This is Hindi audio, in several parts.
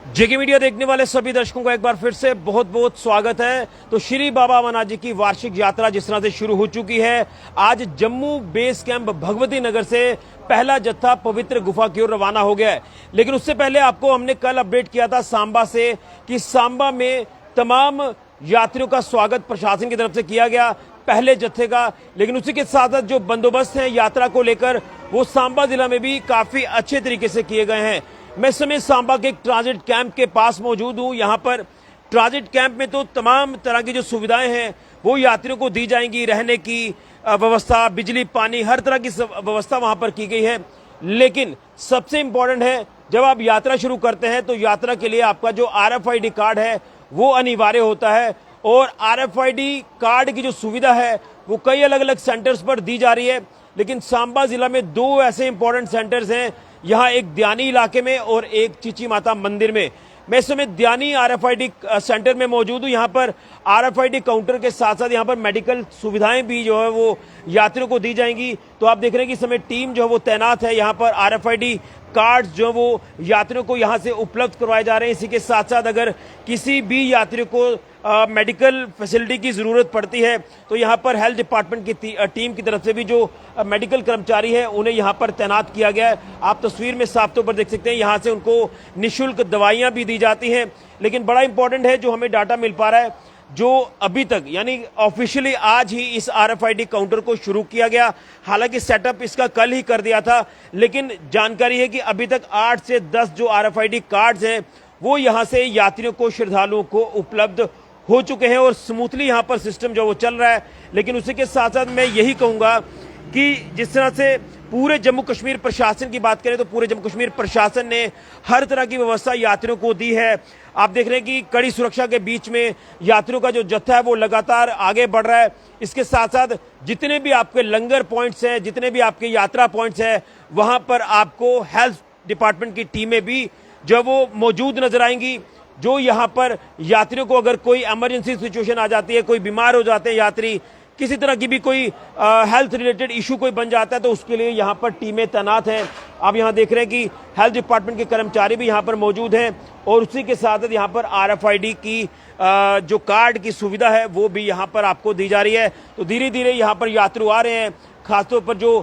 जेके मीडिया देखने वाले सभी दर्शकों का एक बार फिर से बहुत बहुत स्वागत है। तो श्री बाबा अमरनाथ जी की वार्षिक यात्रा जिस तरह से शुरू हो चुकी है, आज जम्मू बेस कैंप भगवती नगर से पहला जत्था पवित्र गुफा की ओर रवाना हो गया है। लेकिन उससे पहले आपको हमने कल अपडेट किया था सांबा से कि सांबा में तमाम यात्रियों का स्वागत प्रशासन की तरफ से किया गया पहले जत्थे का। लेकिन उसी के साथ साथ जो बंदोबस्त है यात्रा को लेकर वो सांबा जिला में भी काफी अच्छे तरीके से किए गए हैं। मैं इस समय सांबा के एक ट्रांजिट कैंप के पास मौजूद हूं। यहां पर ट्रांजिट कैंप में तो तमाम तरह की जो सुविधाएं हैं वो यात्रियों को दी जाएंगी। रहने की व्यवस्था, बिजली, पानी, हर तरह की व्यवस्था वहां पर की गई है। लेकिन सबसे इंपॉर्टेंट है, जब आप यात्रा शुरू करते हैं तो यात्रा के लिए आपका जो RFID कार्ड है वो अनिवार्य होता है। और RFID कार्ड की जो सुविधा है वो कई अलग अलग सेंटर्स पर दी जा रही है। लेकिन सांबा जिला में दो ऐसे इंपॉर्टेंट सेंटर्स हैं, यहाँ एक द्यानी इलाके में और एक चीची माता मंदिर में। मैं इस समय द्यानी RFID सेंटर में मौजूद हूँ। यहाँ पर RFID काउंटर के साथ साथ यहाँ पर मेडिकल सुविधाएं भी जो है वो यात्रियों को दी जाएंगी। तो आप देख रहे हैं कि इस समय टीम जो है वो तैनात है। यहाँ पर RFID कार्ड जो वो यात्रियों को यहाँ से उपलब्ध करवाए जा रहे हैं। इसी के साथ साथ अगर किसी भी यात्री को मेडिकल फैसिलिटी की जरूरत पड़ती है तो यहाँ पर हेल्थ डिपार्टमेंट की टीम की तरफ से भी जो मेडिकल कर्मचारी है उन्हें यहाँ पर तैनात किया गया है। आप तस्वीर में साफ तौर पर देख सकते हैं, यहाँ से उनको निःशुल्क दवाइयाँ भी दी जाती हैं। लेकिन बड़ा इंपॉर्टेंट है जो हमें डाटा मिल पा रहा है, जो अभी तक यानी ऑफिशियली आज ही इस RFID काउंटर को शुरू किया गया। हालांकि सेटअप इसका कल ही कर दिया था, लेकिन जानकारी है कि अभी तक 8 से 10 जो RFID कार्ड्स हैं वो यहां से यात्रियों को, श्रद्धालुओं को उपलब्ध हो चुके हैं और स्मूथली यहां पर सिस्टम जो वो चल रहा है। लेकिन उसी के साथ साथ मैं यही कहूंगा कि जिस तरह से पूरे जम्मू कश्मीर प्रशासन की बात करें तो पूरे जम्मू कश्मीर प्रशासन ने हर तरह की व्यवस्था यात्रियों को दी है। आप देख रहे हैं कि कड़ी सुरक्षा के बीच में यात्रियों का जो जत्था है वो लगातार आगे बढ़ रहा है। इसके साथ साथ जितने भी आपके लंगर पॉइंट्स हैं, जितने भी आपके यात्रा पॉइंट्स हैं, वहां पर आपको हेल्थ डिपार्टमेंट की टीमें भी जो वो मौजूद नजर आएंगी। जो यहाँ पर यात्रियों को अगर कोई इमरजेंसी सिचुएशन आ जाती है, कोई बीमार हो जाते हैं यात्री, किसी तरह की भी कोई हेल्थ रिलेटेड इशू कोई बन जाता है तो उसके लिए यहाँ पर टीमें तैनात हैं। आप यहाँ देख रहे हैं कि हेल्थ डिपार्टमेंट के कर्मचारी भी यहाँ पर मौजूद हैं और उसी के साथ यहाँ पर RFID की जो कार्ड की सुविधा है वो भी यहाँ पर आपको दी जा रही है। तो धीरे धीरे यहाँ पर यात्रु आ रहे हैं, खासतौर पर जो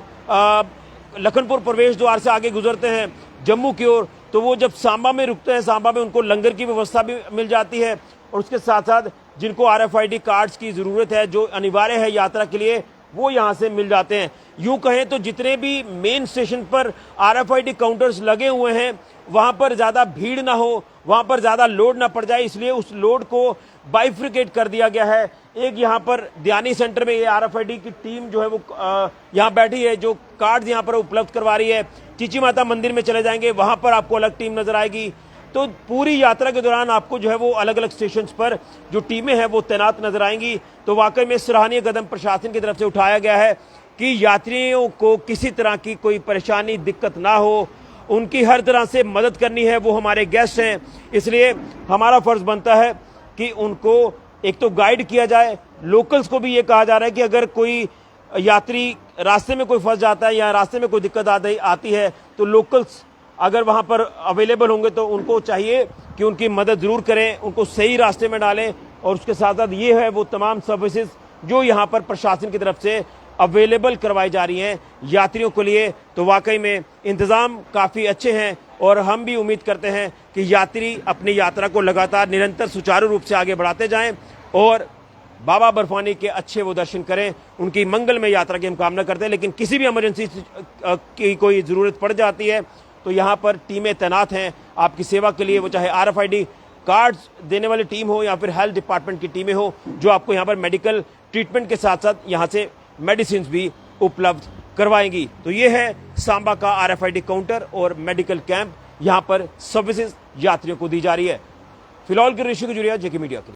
लखनपुर प्रवेश द्वार से आगे गुजरते हैं जम्मू की ओर, तो वो जब सांबा में रुकते हैं, सांबा में उनको लंगर की व्यवस्था भी मिल जाती है। और उसके साथ साथ जिनको RFID कार्ड्स की जरूरत है, जो अनिवार्य है यात्रा के लिए, वो यहाँ से मिल जाते हैं। यूं कहें तो जितने भी मेन स्टेशन पर RFID काउंटर्स लगे हुए हैं वहां पर ज्यादा भीड़ ना हो, वहां पर ज्यादा लोड ना पड़ जाए, इसलिए उस लोड को बाइफ्रिकेट कर दिया गया है। एक यहाँ पर द्यानी सेंटर में ये RFID की टीम जो है वो यहाँ बैठी है, जो कार्ड यहाँ पर उपलब्ध करवा रही है। चीची माता मंदिर में चले जाएंगे, वहां पर आपको अलग टीम नजर आएगी। तो पूरी यात्रा के दौरान आपको जो है वो अलग अलग स्टेशंस पर जो टीमें हैं वो तैनात नजर आएंगी। तो वाकई में सराहनीय कदम प्रशासन की तरफ से उठाया गया है कि यात्रियों को किसी तरह की कोई परेशानी, दिक्कत ना हो, उनकी हर तरह से मदद करनी है। वो हमारे गेस्ट हैं, इसलिए हमारा फर्ज बनता है कि उनको एक तो गाइड किया जाए। लोकल्स को भी ये कहा जा रहा है कि अगर कोई यात्री रास्ते में कोई फंस जाता है या रास्ते में कोई दिक्कत आती है तो लोकल्स अगर वहां पर अवेलेबल होंगे तो उनको चाहिए कि उनकी मदद जरूर करें, उनको सही रास्ते में डालें। और उसके साथ साथ ये है वो तमाम सर्विसेज जो यहाँ पर प्रशासन की तरफ से अवेलेबल करवाई जा रही हैं यात्रियों के लिए। तो वाकई में इंतजाम काफी अच्छे हैं और हम भी उम्मीद करते हैं कि यात्री अपनी यात्रा को लगातार निरंतर सुचारू रूप से आगे बढ़ाते जाएं और बाबा बर्फानी के अच्छे वो दर्शन करें। उनकी मंगलमय यात्रा की हम कामना करते हैं। लेकिन किसी भी इमरजेंसी की कोई जरूरत पड़ जाती है तो यहाँ पर टीमें तैनात हैं आपकी सेवा के लिए, वो चाहे RFID कार्ड्स देने वाली टीम हो या फिर हेल्थ डिपार्टमेंट की टीमें हो, जो आपको यहाँ पर मेडिकल ट्रीटमेंट के साथ साथ यहाँ से मेडिसिन भी उपलब्ध करवाएंगी। तो ये है सांबा का RFID काउंटर और मेडिकल कैंप, यहाँ पर सर्विसेज यात्रियों को दी जा रही है। फिलहाल की ऋषि गुजरिया, जेके मीडिया।